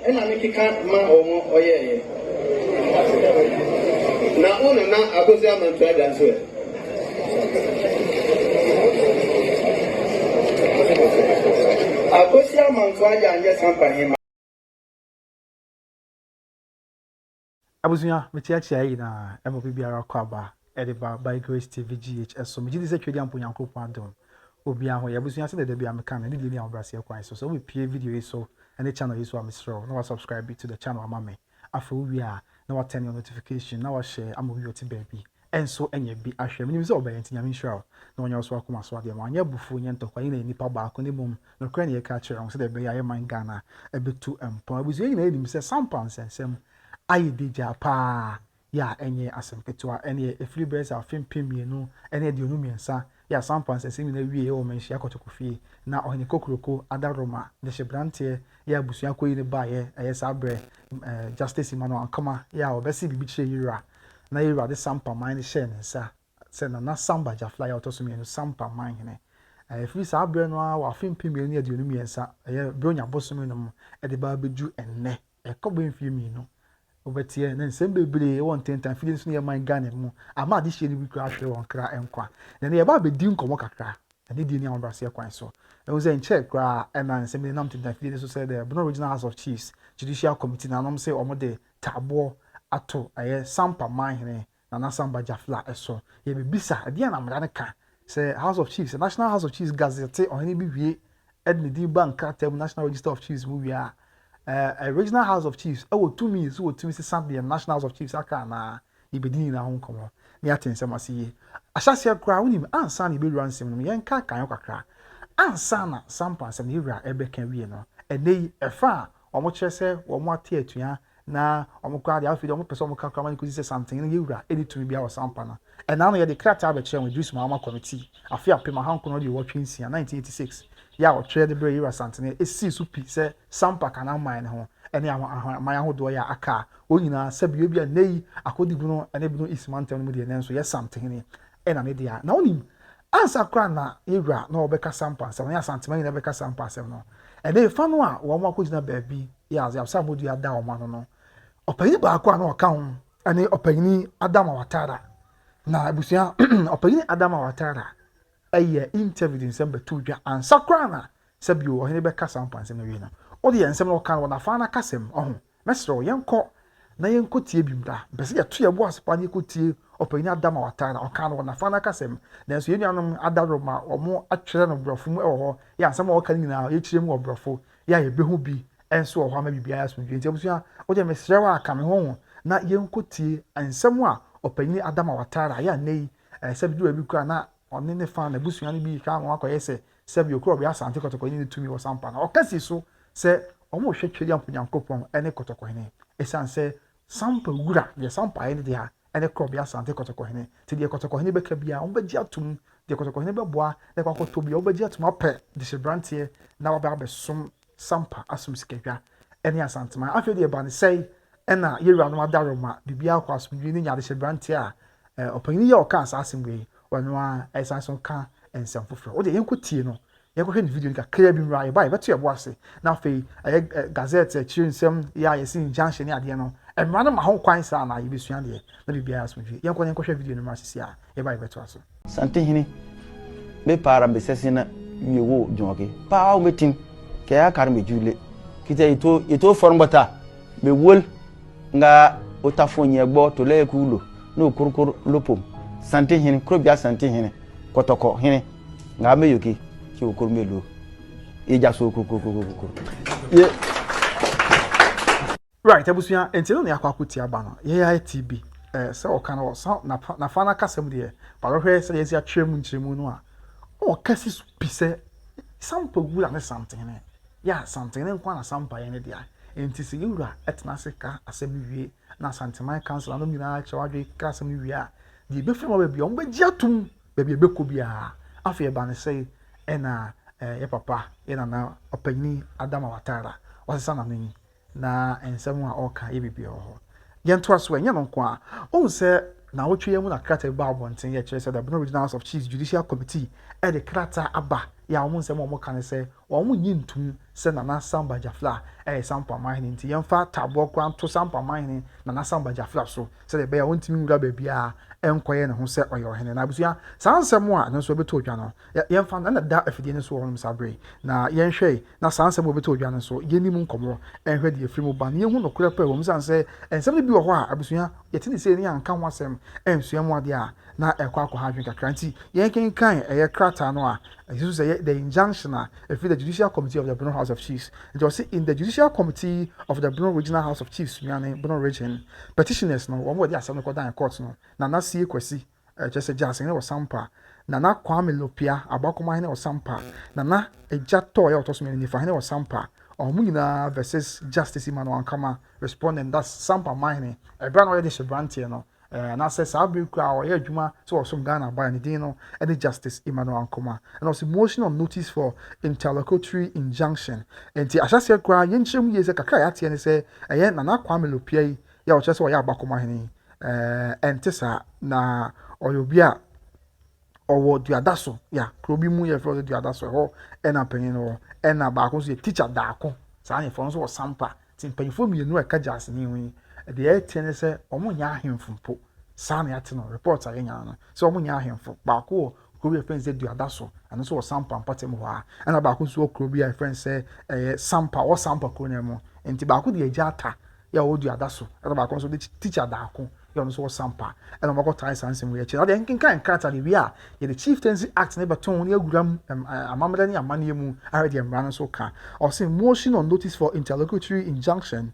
ena mekika ma omo oyeye na ono na akosi amantua danso akosi amantua anje Sampa hima abusunya metiachi ayi na MOP biara kwaba ediba by Grace TV GH so me gidi twedi ampo nyankopon adom obi aho ya busunya se de bia me kan na ni abrase kwan so we pie video yi so and channel yi so amsro na subscribe to the channel amame afro wi a na wa turn your notification na wa share amobi oti baby enso enye bi ahwe me ni so obey ntinya me share na onya so akoma so ade ma anya bufu nye ntokwa yi na nipa ba ko ne mum no kra ne ka kire on se de be ya man Ghana ebetu empo abusunya yi na enim se Sampa nsensem ayi deja pa ya enye asemketua ene efiri bes afim pemienu ene de onu miensa ya Sampa nsensem na wie o menhia Kotoko fie na ohene kokroko adaroma de shebrante ya busua koyi ne baye eye sabre Justice mano ankama ya obesi bibi kire yira na yira de Sampa mine share nsa se na samba Gyafla ya otosomienu Sampa mine efiri sabre no a afim pemienu ya de onu miensa eye bronya bosomi no de ba beju enne ekobo mfie mienu obetie na nsem bebre won tentan fili nso ye man Ghana mu ama ade hye ni bi kra hwe won kra enkwa na ye ba be di nkomo kakra ade di ni ambrase kwan so e wo say nche kra na nsem ni nam tentan fili so say the Bono Original House of Chiefs Judicial Committee na nom say omo de tabo ato aye Sampa manhene na Samba Gyafla eso ye be bisa ade na mra ne ka say House of Chiefs National House of Chiefs Gazette&Heav bi wie edni di bank tem National Register of Chiefs mu wi a Original House of Chiefs I will 2 minutes wo tumi se Sunday National House of Chiefs aka na ibedini na ho nkomo ni atensem asiye ahyase akra wonim ansa na iberu ansem no yenka kan kakra ansa na Sampa ansem ni wura ebeka wie no enei efa omo kyerese omo ate atua na omo kwa de afide omo pese omo kakra man kuzi se something ni wura eni tumi bia wo Sampa na ena no ye de krata be kyerem Judicial Mama Committee afia pema hanko no de wo twensia 1986 ya o trade bre yira Asantehene esi su pi se Sampa kana man ho ene man ahodo ya aka onyina sabi obi a nei akodigu no ene bi no ismantem no de ne nso ye Asantehene ena ne dia na onim ansa kra na yira na obeka Sampa se na Asanteman na beka Sampa se no ene fa no a wo mo akogina baabi ya ya samodu ya da o ma no opani ba akwa na oka ho ene opani Adama Watara na abusia opani Adama Watara aye interview in sembe tudwa ansakra na sabio ohene be kasa mpanse no wi na odi ensem no kan wona fa na kasem oho mesro yenko na yenko tie bimda bese ya to ye bo asepani ko tie opani Adama Watara o kan wona fa na kasem na enso yenuanom adaroma omo atwere no brofo mu ewo ya ansem o kan nyina ye kire mu obrofo ya ye behu bi enso o ho ma bibia asomdwe nti abusua odi mesrewa aka me ho na yenko tie ensem a opani Adama Watara ya nei sabidu abi kra na oni ne fan na busua ni bi ka won akoye se sebi okro bi Asante Kotoko ni tumi wo Sampa na okasi so se omo hwetweli ampunyankopon ene Kotoko hene esanse Sampa wura ye Sampa ene dia ene kro bi Asante Kotoko hene ti de Kotoko hene be ka bia on be gi atum de Kotoko hene be boa de kwa koto bi on be gi atum apɛ de sebrantie na wa ba som Sampa asum sikahwa ene Asanteman afɛ de ba ne sei ena yewura no adaroma bibia kwa asumdwe ni nya de sebrantie a opani ye oka asasemwe wanwa esanso ka ensem foforo o de yenkotie no yekohwe ni video nika clear bi mra ye ba ye beto ye boase na fe gazette chinsem ya ye sin injunction ni ade no emra no ma ho kwan sa na ye besua de na bibia asomdwe yenkohwe video no ma sisi a ye ba ye beto aso Asantehene me para besese na yewo jonke pa o metin ke ya kar me jule kite ito formbata me wol nga otafonye gbo to le kulo no kurkur lopom Asantehene krobia Asantehene Kotoko hene nga me yoki ki okormelo eja so kokokokoko ye right abusuya entino ne akwakuti aba no ye ya TB se o kan o so na fa na kasem de ba hwe se ye sia twemu nkyeremu no a o kasi su pise Sampa wura ne Asantehene ya Asantehene nkwa na Sampa ye ne dia enti se wura etna se ka asem wie na Asanteman council no nyina chawadwe ka asem wie a di be fema ba on be gi atum ba bi ebeko bia afi e ba ne sei ena ye papa ena na opani Adama Watara wasesa na nani na ensem a oka ye bibia ho ye nto aso enye no nko a o se na wotwe mu na krata ba abonten ye kire se the Bono Original House of Chiefs Judicial Committee e de krata aba ya omo nsem omo kan say omo nyintum se na Samba Gyafla Sampa mahene nti yemfa tabo kwan to Sampa mahene na Samba Gyafla so se de be ya wontimi ngura ba bia enkoye ne ho se oye ohene na abusua sansem a no so beto odwa no yemfa na da afidie ne so ho msabre na yenhwe na sansem obeto odwa no so yenim nkomo enhwe de afiri mu ba na yehu no kura pa wo msanse ensem ne bi wo ho a abusua yetini se ni anka ho asem ensua mu ade a na ekwa akwa hadwen kakra nti yenken kan eye krata no a Jesus say the injunction if the Judicial Committee of the Bono House of Chiefs. It was in the Judicial Committee of the Bono Regional House of Chiefs, Bono Region, petitioners no one word some court and courts no. Nana see kwesi just a Jasin or Sampa. Nana Kwame Lopia, Abakomahene or Sampa. Nana a Jato Autosman if I or Sampa. Or Muna versus Justice Imano and Kama responding that's Sampa Mahene. A brand already Shabranti no. And I says I'll be crowd or Juma so some Ghana by Nidino and the Justice Emmanuel Ankoma and also motion of notice for interlocutory injunction and the Asha cry yenchum years a kakayati and say a yen na Kwame Lopia ya just or ya Bakomahene and Tessa na or Yobia or Duadaso ya Krobi mu ye for the Duadaso or and a penino and a Bakos teacher Dako Sani Fonso or Sampa tin penfo mi no ekajas ni the air say omo nya ahemfo po sana ate no report ayenya no so omo nya ahemfo ba ko be friends say duadaso and so Sampa mpatem ho a na ba ko so be friends say Sampa or Sampa ko na mo enti ba ko de agata ya wo duadaso na ba ko so the teacher da ko ya no so Sampa and omo ko try sansem we achi na de nkan krata de wi a ye the Chieftaincy Act na beton ne aguram amamada ne amane mu already emra so ka or say motion on notice for interlocutory injunction.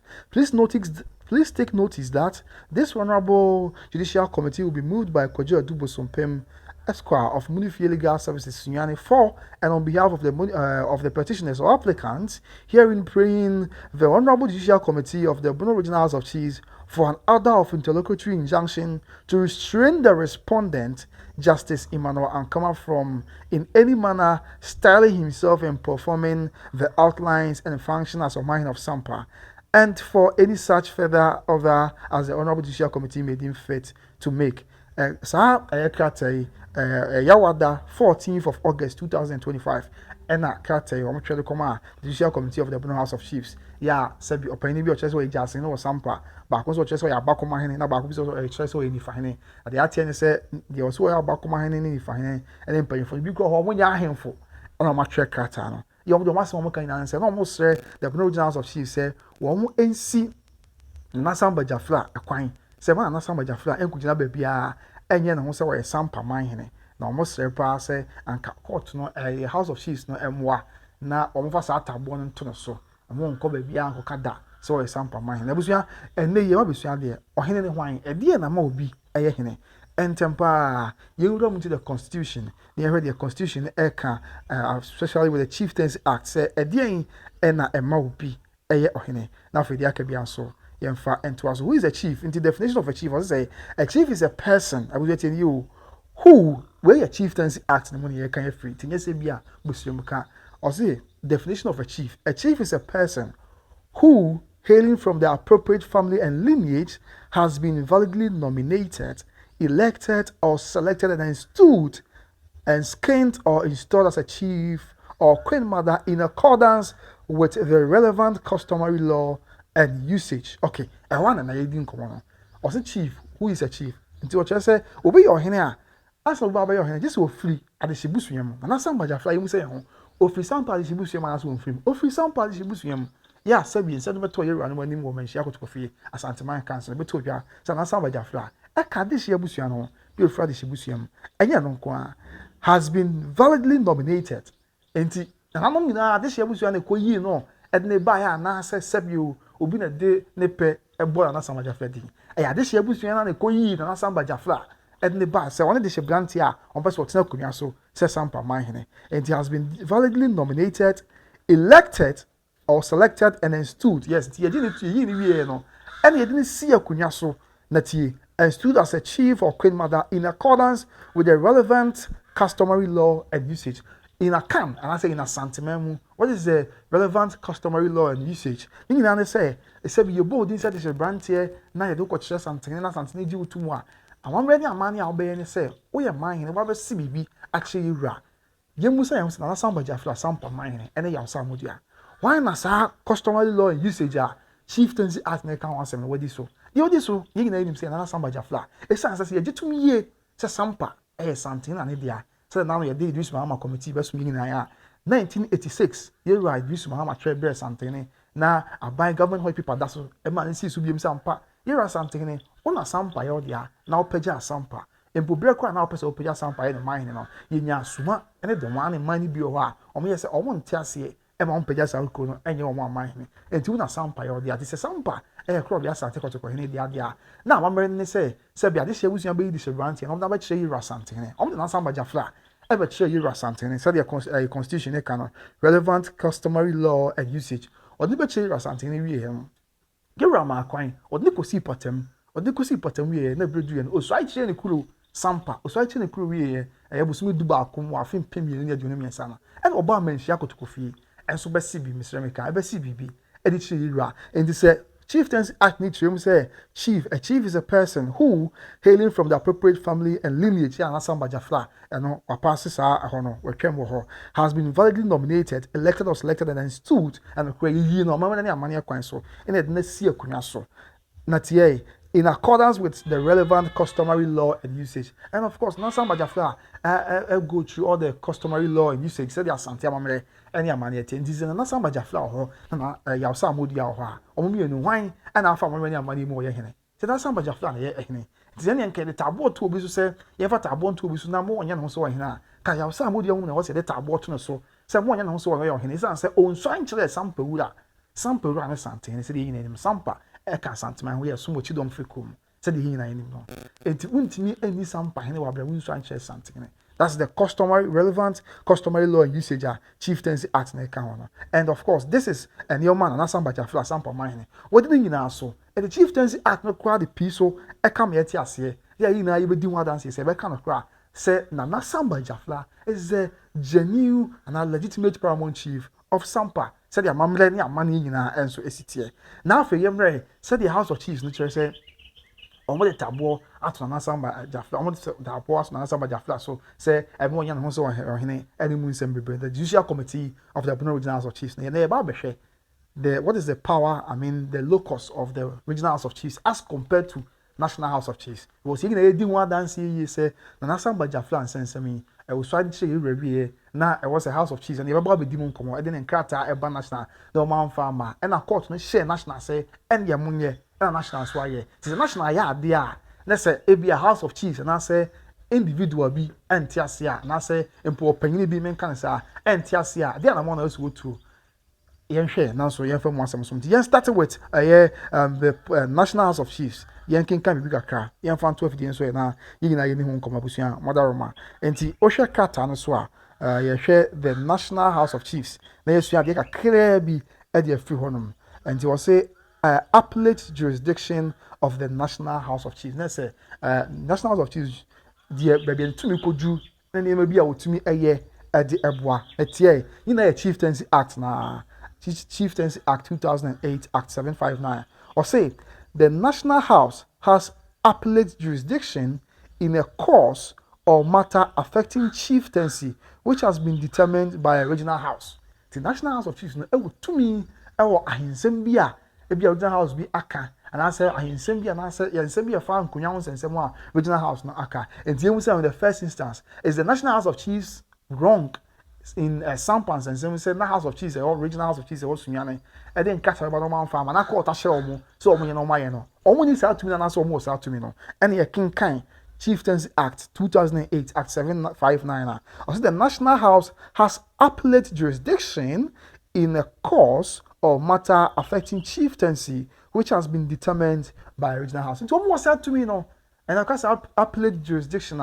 Please take notice that this Honorable Judicial Committee will be moved by Kojo Adubosompem, Esquire of Munifie Legal Services Sunyani for and on behalf of the petitioners or applicants, herein praying the Honorable Judicial Committee of the Bono Regional House of Chiefs for an order of interlocutory injunction to restrain the respondent, Justice Emmanuel Ankoma, from in any manner styling himself and performing the outlines and functions as a mind of Sampa, and for any such further order as the Honorable Judicial Committee may deem fit to make. Yawada 14th of August 2025. Ena krate omo twede koma Judicial Committee of the Bono House of Chiefs. Ya sabi opani bi o chese we Jasin no Sampa. Ba ko so chese we Abakomahene na ba ko so chese we Nifahene. Ade atie ne se de o so we Abakomahene ni Nifahene. Ene mpanyfo bi ko ho mo nya ahemfo. Ona ma twe krata no. Yom do maso mo kan nan se no mo sre the Bono Regional House of Chiefs say wo mo ensi na Samba Gyafla ekwan. Se ma na Samba Gyafla enkugina ba bia enye ne ho se we Sampa mahene. Na omo sre pa se anka court no House of Chiefs no emwa na omo fa sa tabo no nto no so omo nko ba bia anko kada se we Sampa mahene. Abusua enne ye ma besua de ohene ne hwan ede na ma obi eye hene entempa yewura mu to the constitution near the constitution eka especially with the Chieftaincy Act say ede na ema obi eye ohene na for the akabia so yemfa ento as who is a chief. In the definition of a chief, was say a chief is a person I will tell you who where your Chieftaincy Act the money can free tinye se bia busumu ka or say definition of a chief is a person who hailing from the appropriate family and lineage has been validly nominated, elected or selected and installed and skinned or installed as a chief or queen mother in accordance with the relevant customary law and usage. Okay, I want an idea in common. Or say chief, who is a chief? Until what you say, obey your hena. As a baba your hena, just will free at the Shibusium. And as somebody fly, you say, oh, free some party Shibusium as one film. Oh, free some party Shibusium. Yeah, Sabi, instead of a 2 year run when woman she got coffee as Asanteman cancer, but told ya, San Asamba fly. A cat this year Busiano, you Friday Shibusium. And ya has been validly nominated. And among this year Busiano, Koyi no, and ne buy a nasa Sabu. Obi na de ne pe ebola na Samba Gyafla di ya de hye busuan na koyi na Samba Gyafla ne ba se one de hye branti a on pese otena konwa so se Sampa mahene and he has been validly nominated, elected or selected and installed. Yes, he didn't yi ni wie no and he didn't see akonwa so na tie installed as a chief or queen mother in accordance with the relevant customary law and usage. In a can, and I say in Asanteman, what is the relevant customary law and usage? You know, say you both inside this brand here, now you do what you're something, and Asantehene do to more. And one ready a money I'll be and say, oh, yeah, mine, and what CBB actually ra. Yemusa yam na Sampa Gyafla Sampa mine ene yaw samudia. Why na sa customary law and usage Chieftaincy Act na kan wansem na wadi so. Ye wadi so ye nyina nim say na Sampa Gyafla. E san say ye gitum ye say Sampa Asantehene na ne dia. Say na no ye dey Judicial Mahama committee be so nyina ya. 1986 ye right Judicial Mahama Trebe Asantehene na abai government hoy people that so e man see so biem Sampa. Ye Asantehene ona Sampa ye dia na opeja Sampa. Empobre kwa na opese opeja Sampa ye no mine no. Ye nya suma ene Dormaahene mine bi o ha. Omo ye say omo ntia se ema ompagya sanko no enye omo amahene enti una Sampa yo dia se Sampa crop ya Asante Kotoko hene dia dia na amamre ne se bia de hye wusia be di sebrante no na ba kire yira Asantehene omo na Sampa Gyafla e ba kire yira Asantehene so the constitution e canon relevant customary law and usage odi ba kire yira Asantehene wie hem gewra ma kwan odi kosi potem wie na bredu ye no so ai kire ne kuro Sampa so ai kire ne kuro wie e busumi duba akom wa afem pemie ne adwene miensa na e oba manhia Kotoko fie and so besibi Mr. Meka besibi edichi yira and this Chieftaincy Act need to say a chief is a person who hailing from the appropriate family and lineage and Sampa Gyafla and passes has been validly nominated, elected or selected and installed and so in a see so Natie in accordance with the relevant customary law and usage. And of course, now Sampa Gyafla go through all the customary law and usage. Said the Asanteman any amani and this is not Sampa Gyafla or Yausa Modia or Omi no wine and our family money more yehene. Said that Sampa Gyafla yehene. It's any the tabo to be say, you have a tabo to be so now more and yan so hina. Can Yausa Modia was a tabo to so. Someone yan so away on his answer own swine to the Sampa ran Asantehene said he named Sampa. Eka Asanteman we are so much don't freakum. Said he na him no. It won't me any Sampa hene wa bra win so anche Asantehene. That's the relevant customary law and usage Chieftaincy Act na eka hono. And of course, this is a new man na Sampa Gyafla Sampa mine. What did you know so? And the Chieftaincy Act no kwa the piece so eka me ati ase. Ya yi na ye be di one dance say be ka no kwa. Say na Sampa Gyafla is a genuine and a legitimate paramount chief of Sampa. Said the amamle ni amani nyina enso esitie. Na afa yemre said the House of Chiefs no chere say omo de tabo ato na Sampa Gyafla omo de tabo ato na Sampa Gyafla so say everyone yan ho so ohene any mu nsem bebre the Judicial Committee of the Bono Regional House of Chiefs na ba behwe what is the power the locus of the Regional House of Chiefs as compared to National House of Chiefs. It was na edi one dance ye say na Sampa Gyafla nsensemi e was trying to say you rewie na it was a House of Chiefs and everybody be dimon komo e den nkrata eba national the man farmer and a court no share national say and ya munye and national so aye it is national ya ade a na say e be a House of Chiefs and I say individual bi entiase a na say empo opanyini bi men kan say entiase a dey na mo na so to yen hwe na so yen fa mo asem so yen started with the National House of Chiefs yen kan bi kakra yen fa 12 yen so na yin na yen hu nkoma busua modaroma enti o hwe kata no so a ye hwe the National House of Chiefs na yesu ade kakra bi e de afri honum enti wo say appellate jurisdiction of the National House of Chiefs na say National House of Chiefs die baby ntumi koju na ne ma bi a wotumi eye ade eboa etie yin na Chieftaincy Act na Chieftaincy Act 2008 Act 759 or say the National House has appellate jurisdiction in a cause or matter affecting chieftaincy which has been determined by a regional house. The National House of Chiefs no e wotumi e wo ahensem bi a regional house bi aka and I say ahensem bi and I say yensem bi fa nkonya ho sensem a regional house no aka. And you say in the first instance is the National House of Chiefs wrong in Sampa and some say na House of Chiefs or regional House of Chiefs or sunyane e dey nkasa ba no man farm na court ahye omo so omo ye no maye no omo ni sa tumi na so omo sa tumi no and ye kinkan Chieftaincy Act 2008 Act 759 also the National House has appellate jurisdiction in a cause or matter affecting chieftaincy which has been determined by a regional house. So omo sa tumi no and of course appellate jurisdiction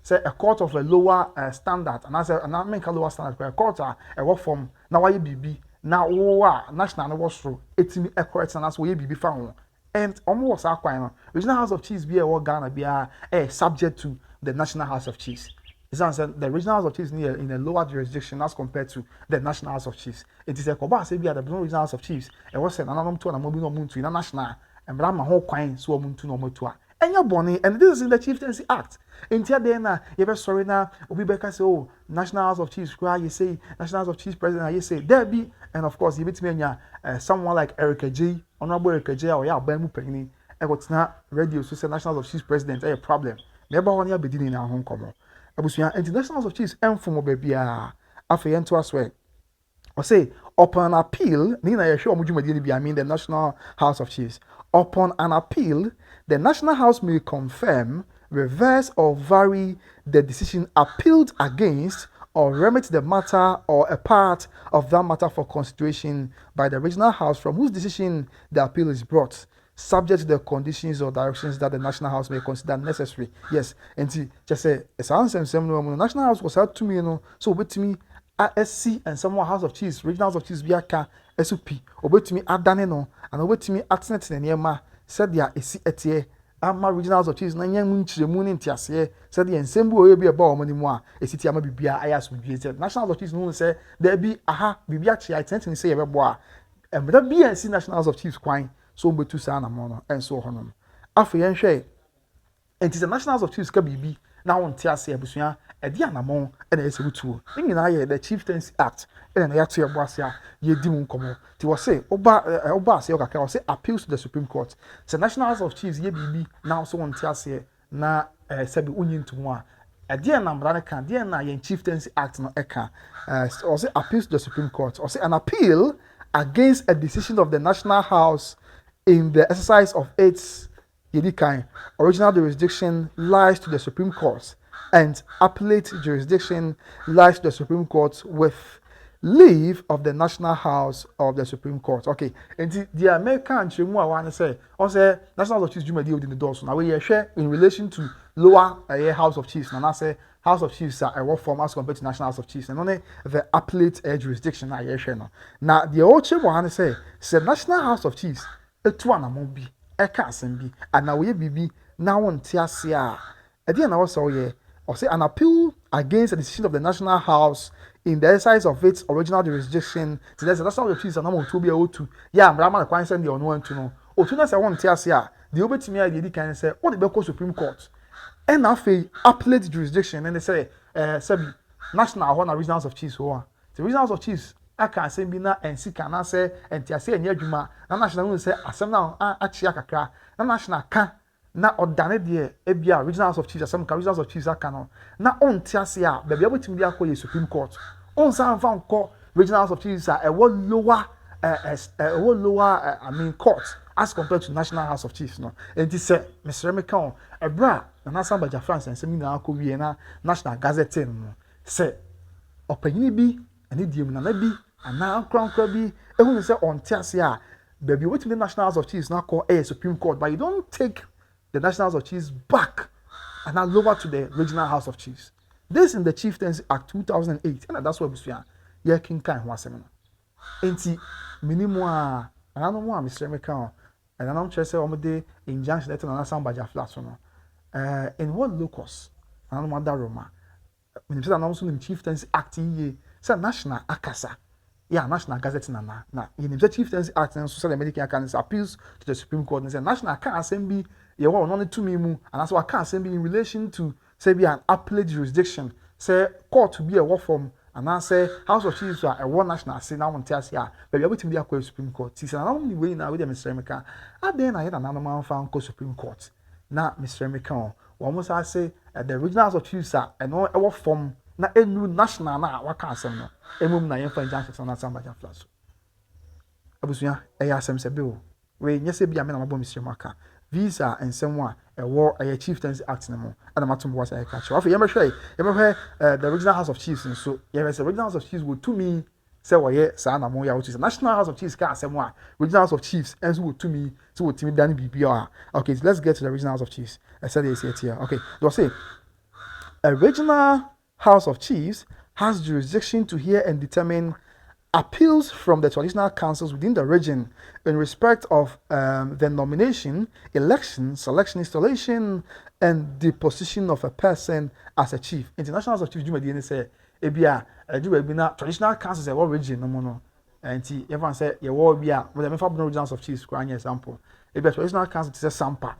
say a court of a lower standard and I say and I make a lower standard a court a work from na why BB na wo national no was through etimi e correct and that's why BB found and almost akwan no regional House of Chiefs be a Ghana be subject to the National House of Chiefs. It's answer the regional House of Chiefs in a lower jurisdiction as compared to the National House of Chiefs. It is a koba say be the regional House of Chiefs e was say na no to na mo bi no muntu na national and bra ma ho kwan so mo muntu no mo to a enya boni, and this is in the Chieftaincy Act. Intia then you be sorry na obi beka say oh National House of Chiefs cry you say National House of Chiefs president you say there be, and of course you bet me someone like Erica J, Honorable Erica J or ya ban penny e got na radio so say National House of Chiefs president a problem. Never one ya bedini na hon komo. Abusua International House of Chiefs enfomo bebia afeye nto aswe. I say upon appeal, I mean the National House of Chiefs. Upon an appeal, the National House may confirm, reverse or vary the decision appealed against or remit the matter or a part of that matter for consideration by the Regional House from whose decision the appeal is brought, subject to the conditions or directions that the National House may consider necessary. Yes, and just say, the National House was out to me, so with me. ASC and someone House of Chiefs, Regional House of Chiefs, Biaka, SOP, obey me Adane no, and obey me accent in Yama, said ya esi etie, Ama Regional House of Chiefs, Nanya Munchi, Moon in Tiasie, said the ensemble will be a ball money more, a city Ama Bibia, I asked with National House of Chiefs, no say, there be aha, Bibiachi, I tend to say a boy, and but be and see National House of Chiefs crying, so be to Sana Mono, and so on. After Yanshay, and it is the National House of Chiefs, Kabibi. Now on Tiasia Busia, a Dianamon, and a Sutu. In I the Chieftaincy Act, and I actually Bosia, ye demon como. To was say, Oba, say, appeals to the Supreme Court. So National House of Chiefs, ye be now so on Tiasia, na Sabi Union to one. A Dianam Ranakan, Diana, yen Chieftaincy Act no Eka, or say appeals to the Supreme Court, or say an appeal against a decision of the National House in the exercise of its original jurisdiction lies to the Supreme Court, and appellate jurisdiction lies to the Supreme Court with leave of the National House of the Supreme Court. Okay, and the American Chimua want to say, also National House of Chiefs deal with the doors. Now we share in relation to lower House of Chiefs. And I say House of Chiefs are what form as compared to National House of Chiefs, and only the appellate jurisdiction. I share now. Now the old Chimua want to say National House of Chiefs. It's one among be. Eka assembly and now we bibi now on tiasia again I also or say an appeal against the decision of the National House in the exercise of its original jurisdiction. So there's a National House of Chiefs and I'm to be able to I'm a quite send the unknown to know. Or to say one tiasia the over to me I can say what the Beko Supreme Court and after appellate jurisdiction and they say National or Regional House of Chiefs or the Regional House of Chiefs. I can't say bina and see can say and tia say nyadwuma na national will say asem na achia kakra na national ka na odane de ebia Regional House of Chiefs asem ka Regional House of Chiefs aka no na on tia say a bebia botimi dia ko ye Supreme Court on san fa nko Regional House of Chiefs a lower court as compared to National House of Chiefs no and this say Mr. Mekon ebra na Sampa Gyafla and semi na akọ na National Gazette no say opanyini bi ani diem na bi ana crown bi ehun say on tiasia baby wetin the National House of Chiefs now call a Supreme Court, but you don't take the National House of Chiefs back and now lower to the Regional House of Chiefs. This in the Chieftaincy Act 2008, and that's what we say. Yeah, King Kai wasem. Enti minimum and I know more Mr. Mekon and I don't say omode injunction letter na Sampa Gyafla so no. In what locus? I don't know that Roma. When you say announcement in Chieftaincy Act ye say national akasa. Yeah, National Gazette na in the Chieftaincy Act and social medical can appeals to the Supreme Court and say national can assembly ye wa only to me mu and that's why can assembly in relation to say be an appellate jurisdiction say court to be a what form and I say House of Chiefs are a one national say now on tias here but we to be a Supreme Court see na only way now with Mr. Mekon then I had another man found Supreme Court na Mr. Mekon almost I say the Regional House of Chiefs are and no what form na enu national na waka asem no emum na yemfa injunction na Sampa Gyafla so abusuya asem se bill we nyese bia me na mabo Mr. Maka visa ensem a war Chieftaincy Act na mo ana matum was I catch off yemhwe the Regional House of Chiefs so the Regional House of Chiefs will to me say woye sa na mo ya which is National House of Chiefs ka asem a Regional House of Chiefs enso will to me so will timi dan bibia. Okay, so let's get to the Regional House of Chiefs. I said it here. Okay, do I say a Regional House of Chiefs has jurisdiction to hear and determine appeals from the traditional councils within the region in respect of the nomination, election, selection, installation, and deposition of a person as a chief. International House of Chiefs, you say, ebia, traditional councils in what region, no, and everyone say, you will be a, with the Regional House of Chiefs, for example, ebia traditional council is a Sampa.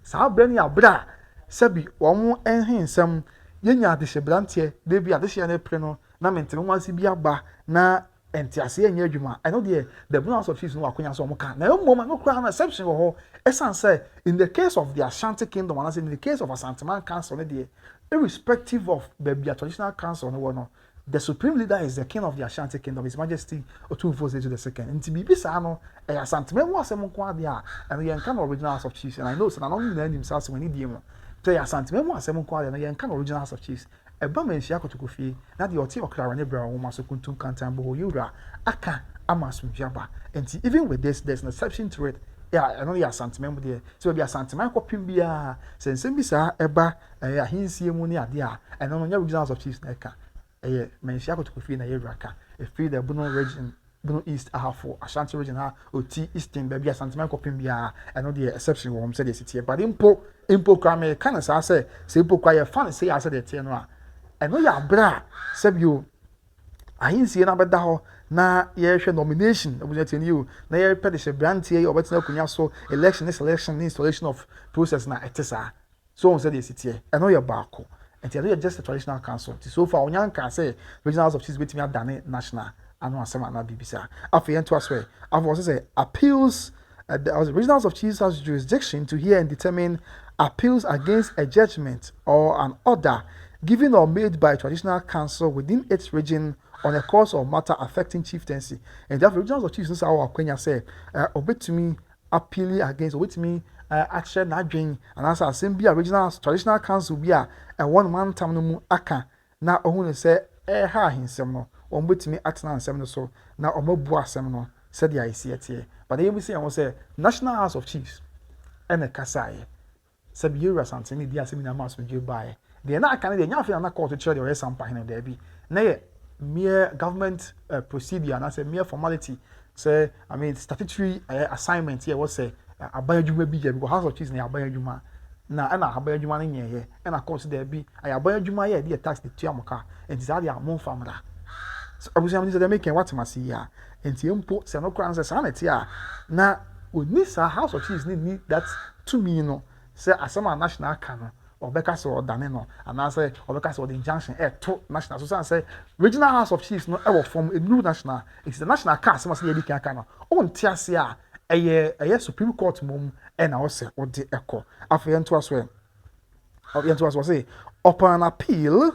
saa bra ni abra sabi wɔn enhensɛm yenya adehye brantie de bi adehye ne pre no na menteme wansi bi aba na entiase enye adwuma ɛno de the bonus of chiefs no akonya so wɔn ka na mmom no kura na exception wɔ hɔ esan say in the case of the Ashanti kingdom and in the case of Asanteman council no de irrespective of the traditional council no no the supreme leader is the king of the Ashanti kingdom, His Majesty Otumfuo to the second. Nti bibi sa no Asanteman wo asem nko ade a and yen kan original house of chiefs, and I know so na no na nim sa so when die mu. So Asanteman wo asem nko ade na yen kan original house of chiefs. Eba menhia Kotoko fie na de oti okra ne bra wo maso kuntum kantan bo yura aka amasum fiaba. Nti even with this there's an exception to it. Yeah, I know ya Asanteman mu there. So be Asanteman kopim bia sensem bi sa eba ahinsie mu ne ade a eno no nya original house of chiefs na eka. Menhia Kotoko fie na yewraka. Free the Bono region, Bono East ahafo Ashanti region ha oti Eastern baby Asanteman kopim bia eno the exception wo say the city. But impo kwa me kan say say impo kwa ye fan say I say the tie no a eno ya bra sebio ahinsie na beda ho na ye hwe nomination obunyati ni you na ye pede hwe brantie ye obetina kunya so election selection installation of process na etesa so on say the city eno ya baako and they are just a traditional council so far onyan can say regionals of chiefs betimi adane national anu asema na bibisa afi ento aswe afi also say appeals the regionals of chiefs has jurisdiction to hear and determine appeals against a judgment or an order given or made by a traditional council within its region on a cause or matter affecting chieftaincy. And therefore regionals of chiefs our Kenya say obetumi appeal against obetumi action na dwen and as assembly regional traditional council be a one man tam no mu aka na ohun say ha hinsem no ombetumi atena nsem no so na omabu asem no said the ICT but they say I say national house of chiefs and a kasaye sabi you Asantehene di asem na mass me buy they na aka na they nya fe na court to church or Sampa hene there be na ye mere government procedure and say mere formality say I mean statutory assignment here was say aban adwuma bi je because house of chiefs na aban adwuma na ana aban adwuma na nyeye na course there be aban adwuma ye dey tax the tuamoka and is ade amon famra so abusia me say they make what masi ya enti empo se no kran say sanity a na onisa house of chiefs need that to me no say asema national can obeka so odane no and say obeka so the injunction to national so say regional house of chiefs no e form a new national it's the national cast must be edi kan no on tiase a eye Supreme Court mom e na ose odi eko afa ento aso say upon appeal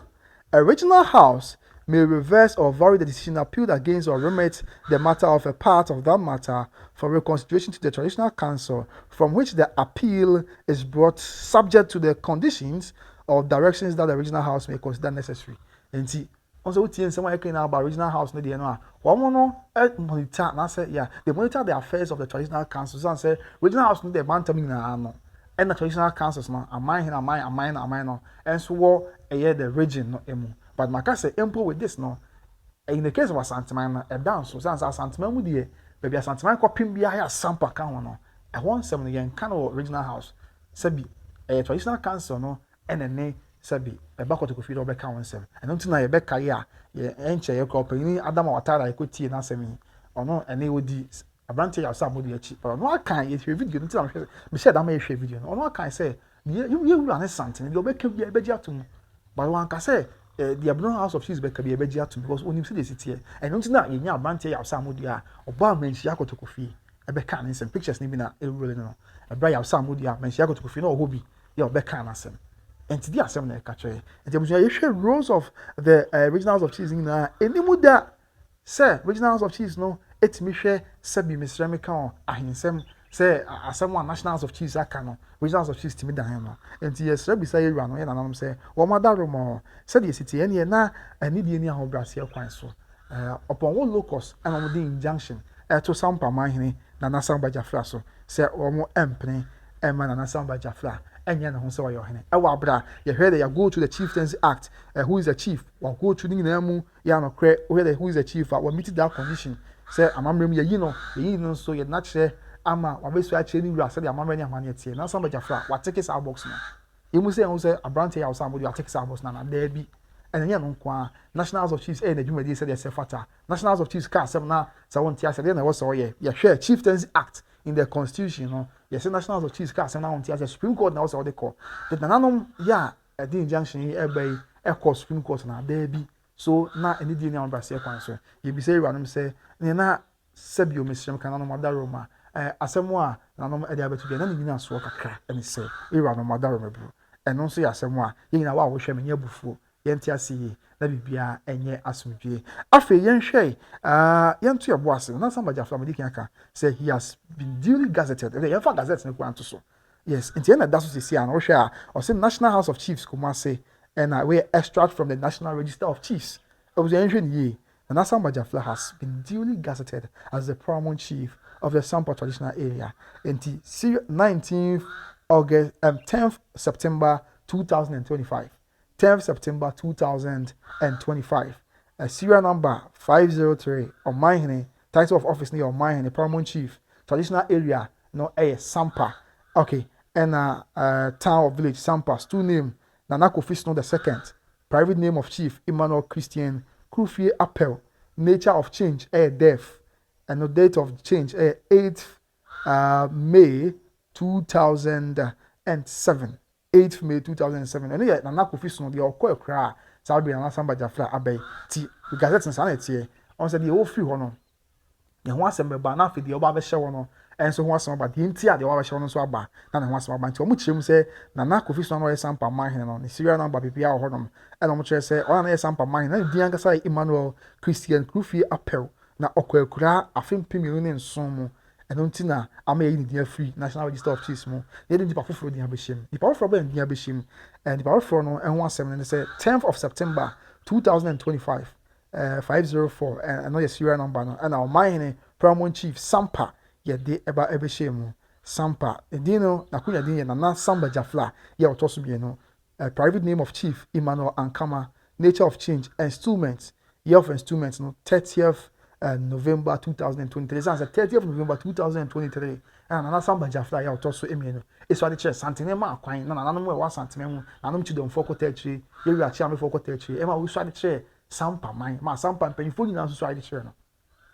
a regional house may reverse or vary the decision appealed against or remit the matter of a part of that matter for reconsideration to the traditional council from which the appeal is brought subject to the conditions or directions that the regional house may consider necessary. And see, also we someone talking about regional house no dey no one no monitor na say yeah they monitor the affairs of the traditional councils and say regional house no dey bantam na no and the traditional councils no amine no and so wo the region no emu but maka say empo with this no in the case of Asanteman a down so sans Asanteman mu dey baby Asanteman kopim bia ya Sampa kan ho no e won sem no yen kan regional house sabi traditional council no enene sabi eba Kotoko fie obeka wonsem eno ntina ye beka ya ye enche ye kro pani Adam Watara ye kotie na asemi ono ene wodi abrante ya sa modi achi but no akan ye hwe video ntina me share da ma ye hwe video no ono akan say you wura ne Asantehene ye obeka bia ebeji atum but one ka say the Abnormal House of Chiefs beka bia ebeji atum because onim se dey sitie eno ntina ye nya abrante ya sa modi a oba menhia Kotoko fie ebeka ne sem pictures ni bi na ewure no ebra ya sa modi a menhia Kotoko fie no obi ye obeka na asem. And today assembly catch and the roles of the regionals of chiefs in any muda say regionals of chiefs no it me share sabi misremika ahinsem say someone nationals of chiefs akano regionals of chiefs timi dan no and yes sabi say you no na nam say wo madaro mo say the city ene na ani die ni ahobrase kwan so upon one locus and on the injunction to Sampa mahene na Nasamba Gyafla so say omo empne ema na Nasamba Gyafla enya na ho se wa yohene e wa bra ye hwe ya go to the Chieftaincy Act who is the chief wa go to ni na mu ya no kre who is the chief wa meet that condition say amamrem ye yi no so ye na kire ama wa besu a kire ni wura say the amamrem ni amane tie na Nasamba Gyafla wa take sa box no ye mu say abrante ya usa body wa take sa box na there bi enya no kwa nationals of chiefs na dwumadi say the sefata nationals of chiefs ka asem na say won tie say na wo say ye hwe Chieftaincy Act in the constitution no yes National House of Chiefs ka asem na won ti as Supreme Court na also dey call the nananom ya the injunction e be e call Supreme Court na there bi so na any dey na brase kwan so ye bi say ranom say na sebio mesrem kana no madaroma asem a nanom e dey abetu bi na ni nyina so kakra ene say ranom madaroma bro eno so ya asem a ye nyina wa wo hwe me nya bufuo ye nti asiye na bibia enye asomdwe afi yen hwe yen to yebo ase na Samba Gyafla medikin aka say he has been duly gazetted the yen fa gazette ne kwanto so yes nti na daso sisi an wo hwe a o say National House of Chiefs kuma say and we extract from the National Register of Chiefs o was yen hwe ni na Samba Gyafla has been duly gazetted as the paramount chief of the Sampa traditional area nti 19th August 10th September 2025 10th September 2025. Serial number 503 Dormaahene, title of office near Dormaahene, paramount chief, traditional area, no Sampa. Okay, and town or village, Sampa, stool name, Nanako Fisno II, private name of chief, Emmanuel Christian, Krufi Appel, nature of change, death, and the date of change, 8th May 2007. 8th May 2007 and yet na Kofi so no de okọ ekra Saudi na Samba Gyafla abey ti gazette nsa na tie on say de o free ho no ne ho asem ba na afi de oba be hye wo no enso ho asem ba de nti a de oba be hye wo no so aba na ne ho asem ba nti o mu kirem say na Kofi so no ye Sampa Mahene no ne serial number bibia ho no e no mo kire say o na ye Sampa Mahene na di anga say Emmanuel Christian Krufi Appel na okọ ekra afempim yo ne nson mu eno nti na ama yi dia free National Register of Chiefs mu ye di pa foforo dia behim di pa foforo ba dia behim and di pa foforo no enho asem ne say 10th of September 2025 504 and no your serial number no and our Dormaahene paramount chief Sampa ye de eba ebehim mu Sampa edino na kunya din ye na Samba Gyafla ye otoso bi no private name of chief Emmanuel Ankama nature of change installments year of installments no 30th November 2023. It's 30th November 2023. And Samba Gyafla ya otoso emieno. Eso ade chere Asantehene ma akwan na nanom we Asantehene hu. Nanom chi don foko territory. Ye wi achi am foko territory. E ma wo so ade chere Sampa man. Ma Sampa mpanyifo nyina so ade chere no.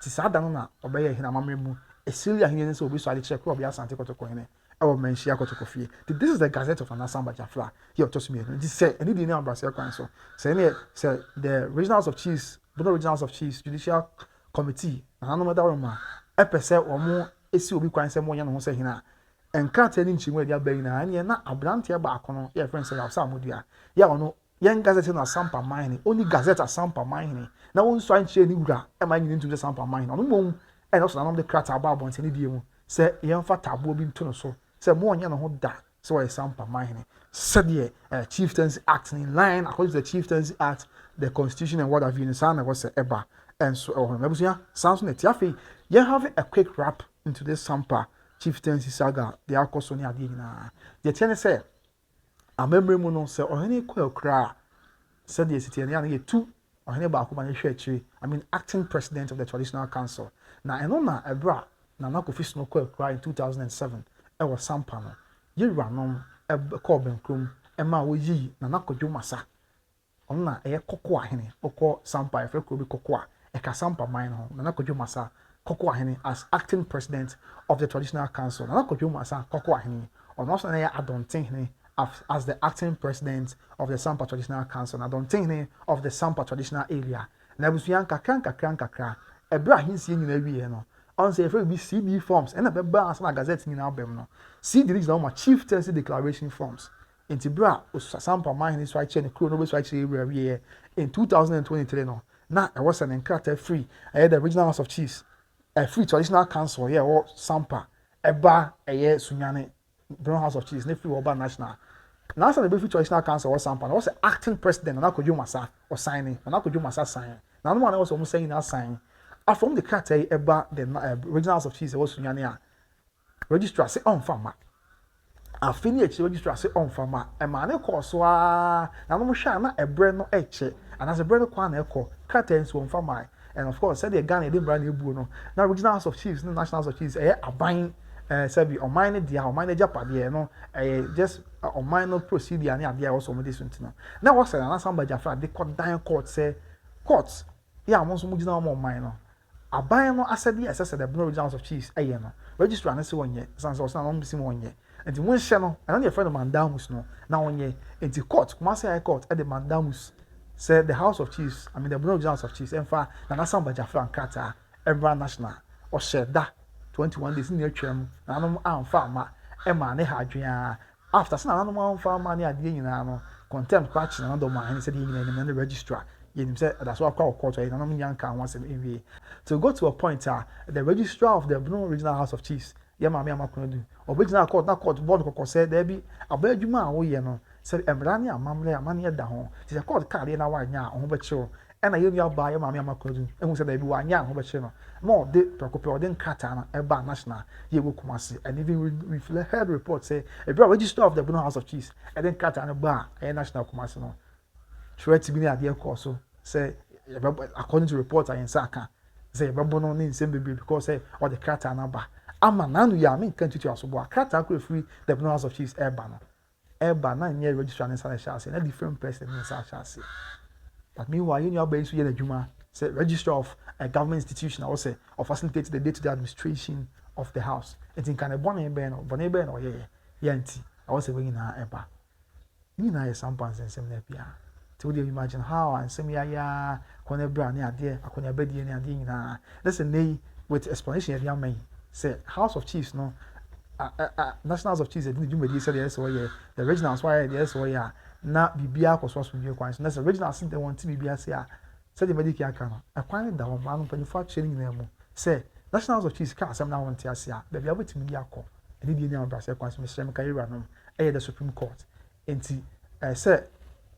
Ti sa da no na obeye hina mamremu. Esiri ahene ne so obi so ade chere ko obi Asante Kotoko hene. E wo menhia Kotoko fie. This is the Gazette of Samba Gyafla. Ye otoso emieno. This say any dey na brase kwan so. Say the regionals of chiefs, Bono regionals of chiefs, Judicial committee na no matter ma epese omo esi obi kwan se mo nya no ho se hina enkrata ni nchimu dia bayi na anye na abrante ba akono ye friend say ya modua ya ono yen gazette na Sampa Mahene oni gazette Sampa Mahene na won so anche ni wura e ma nyi ntu Sampa Mahene ono mo e no so na no de krata ba bonte ni die mu se yen fa tabo bi ntu no so se mo nya no ho da se wa Sampa Mahene said the Chieftaincy Act in line according to the Chieftaincy Act the Constitution and what have you in sana was eba and so on. Sounds net yafi. You have a quick wrap into this Sampa Chieftaincy saga. The Akosoni Adina. The tenant say, a memory mono say, or any quail cry. Said the city and the two or any bakuman tree. I mean, acting president of the traditional council. Now, I know na a bra, Nanako fish no quail cry in 2007. I was Sampa. You ran on a corbin crum, and ma we ye, Nanako Jumasa. On na a cocoa henny, or call Sampa if it could be cocoa. Eka Sampa mine ho na Kojo Masa Kokoahene as acting president of the traditional council na Kojo Masa Kokoahene on also na Asantehene as the acting president of the Sampa traditional council na Asantehene of the Sampa traditional area na busuyan kakra ebra hinsi nyina wiye no on say if we CD forms and na beba as na gazette nyina abem no CD is na ma chieftaincy declaration forms into bra Sampa mine so I chain crew no so I wiye in 2023 no na it was an encounter free. I had the original House of Chiefs, a free traditional council here or Sampa, Eba, a year Sunyane, Brown House of Chiefs, Nephew Oba National. Now, the free traditional council was Sampa, I was the acting president, and I could do Masa or signing, and I could do Masa sign. Now, no one else was saying that sign. I from the character Eba, the original House of Chiefs, was Sunyane, registrar say on farmer. I finished registrar say on farmer, and my course, now no shana a brand no eche, and as a brand of quan echo. Curtains one for my and of course said the Ghana didn't brand new Bono. Now original House of Chiefs, the National House of Chiefs, a buying sabi on mine dia on mine Japan no just on minor procedure and idea also with this one. Now what's an Samba Gyafla they court down court say yeah most original more minor. A buy no asset the assessor the original House of Chiefs no registrar na se wonye sanso osan no mbisi wonye enti won hye no ana ne friend mandamus no na wonye enti court Kumasi High Court at the mandamus said the House of Chiefs I mean the Bono House of Chiefs emfa na Sampa Gyafla nkata every national or sheda 21 days in the term na no amfa ma ema ne hadwea after say na no amfa ma ne ade nyina no contempt patch na Dormaahene said nyina na registrar you say that's why I call court na no nyanka once in to go to a point the registrar of the Bono Regional House of Chiefs ya maame amakono original court na court board kokko say there be abadwuma a wo ye no say emra ne amamle amane da ho say court card na wanya ho be chiro e na yenu aba ya maame amakono ehun say there be wanya ho be chiro no de prekope odin kata na eba national ye go Kumasi and even we heard report say a registrar of the Bono House of Chiefs and then kata na ba national Kumasi no threat bi na ade course say according to report I nsaka say Bono no nsem be because say all the kata na ba ama nanu ya me kan tutu asobo akata akọ free the Bono House of Chiefs eba na nye registrar nsa na shase na different person nsa shase but meanwhile you know about so ye na dwuma say registrar of a government institution or say or facilitate the day-to-day administration of the house it in kan ebone be no ye nti I was say we na eba ni na ye Sampa nsem na bia to you imagine how nsem ya kone bra ne ade akone abadie ne ade nyina listen nay with explanation ya man say House of Chiefs no National House of Chiefs didn't do me say yes or yeah the regionals why yes or yeah na bibia koso so bi kwan na say regional sin they want bibia say say the medical aka no akwan da ho ma no panifo actually nyina mu say National House of Chiefs ka asem na want ase a bibia betimi bi akọ edi di ni ambrase kwan so me shrem ka yira no the Supreme Court enti say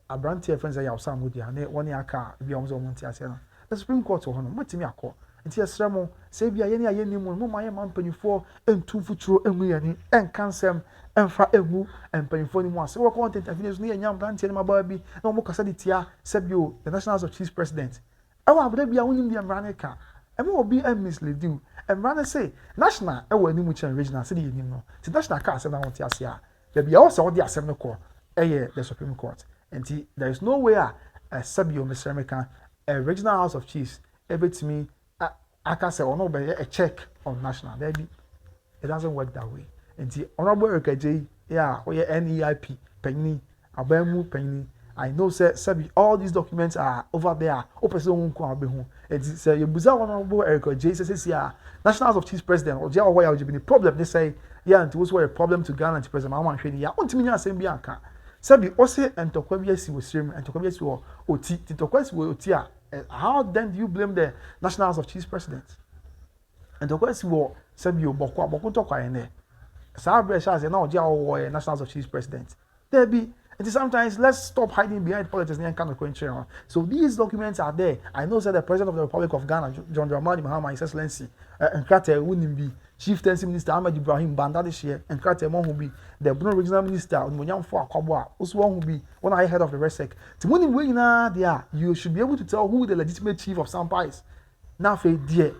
Abrante friends ya usam mudi ane woni aka bi omzo want ase no the Supreme Court ho no betimi akọ nti esremo se bia ye ne aye nimu mo maye mampanifo entu futuro enwu yani enkansem emfa enwu empanifo ni mu ase wo content afines no ye nyam brante ne maba bi na mo kasa ditia sebio the National House of Chiefs president awa abda bia wonim bia mrane ka eme obi mislead you mrane say national e wa nimu chen regional se de yenim no ti national ka asem na won ti ase a da bia wo se wo de asem no ko the Supreme Court nti there is no way sebio Mr. American a regional House of Chiefs ebetimi aka say ono be a check on national there be it doesn't work that way enti honorable Erikaje yeah we NEIP penny abamu penny I know say all these documents are over there opese won ko abehu enti say you buza honorable Erikaje say National House of Chiefs president or dia why you be the problem they say yeah it was a problem to Ghana president I want hwe ya ontimi nya asem bi aka sabi o say entokwa bi asi wo sirem entokwa bi asi wo oti titokwa asi wo oti a how then do you blame the National House of Chiefs president? And the question was, Sabio Boko Tokwa ene. Sabre Shaz and now Jao National House of Chiefs president. There be and sometimes let's stop hiding behind politics and kind of question. So these documents are there. I know that the President of the Republic of Ghana, John Dramani Mahama, His Excellency, and Krate wouldn't be Chieftaincy Minister Ahmed Ibrahim Banda this year, and Krate Mon who be the Bono Regional Minister, Munyam for Akabwa, also one who be one I head of the RESEC. To winning winner there, you should be able to tell who the legitimate chief of Sampa is. Now, for dear,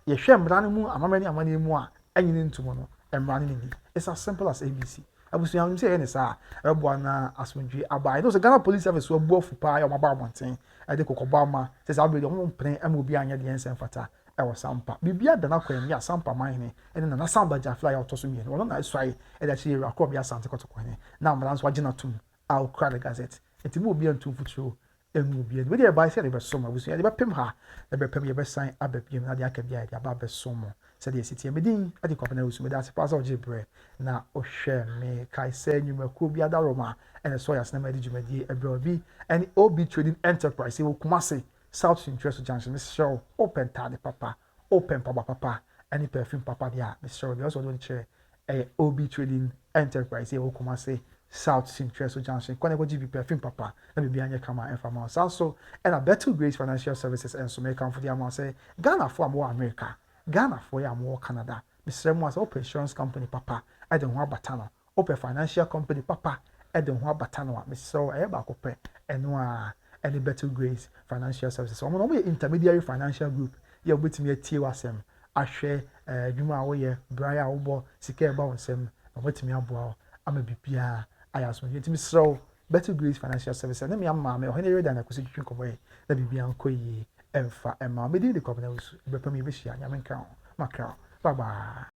you share Branimu, Amani Amani Mua, and you need to mono, and running. It's as simple as ABC. I was saying, any sir, Buana Aswinji, Abai. Those Ghana Police Service were both for Pie or Mababa Mountain. I think Obama says I'll be the one playing and will be on the answer fata. I was Sampa. Bibia the Nakwe, ya Sampa mine, and then Sampa Gyafla out to me. Well, I try, and actually, I call me Asante Kotoko. Now, Madame Swajina to I'll cry the Gazette. It will be on 2 foot show. And will be with by said about summer. We say about Pim ha, the Bepem your best sign, Abepim, and the Akabia, about best summer. Said the city and Medin at the company with that's a pass of Jibre. Now, oh, share me, Kai said you may could be a Daroma, and a soya snammer did you may a broad and OB trading enterprise. It will Kumasi, South Interest Junction, Miss Show, open tardy papa, open papa, any perfume papa, yeah, Miss Show, also don't share a OB trading enterprise. It will Kumasi. South Interest Junction, Kwanego GB perfume papa, let me be on your camera and from us also, and a better Grace Financial Services and so may come for the amount say Ghana for more America, Ghana for ya more Canada. Mr. was open insurance company papa, I don't want batano, open financial company papa, I don't want batano, Mr. Ebacope, and no any better Grace Financial Services. So I'm on intermediary financial group, you're with me a TWSM, I share Juma Oye, Brian Obo, Sike Bowsem, and with me a I'm a BPR. I ask me to Miss So, Better Grace Financial Services, and me, mamma, or Henry than acquisition away, let me be uncle ye, and for Emma, me did the company was Bepami Vicia, Yaman Macau. Bye bye.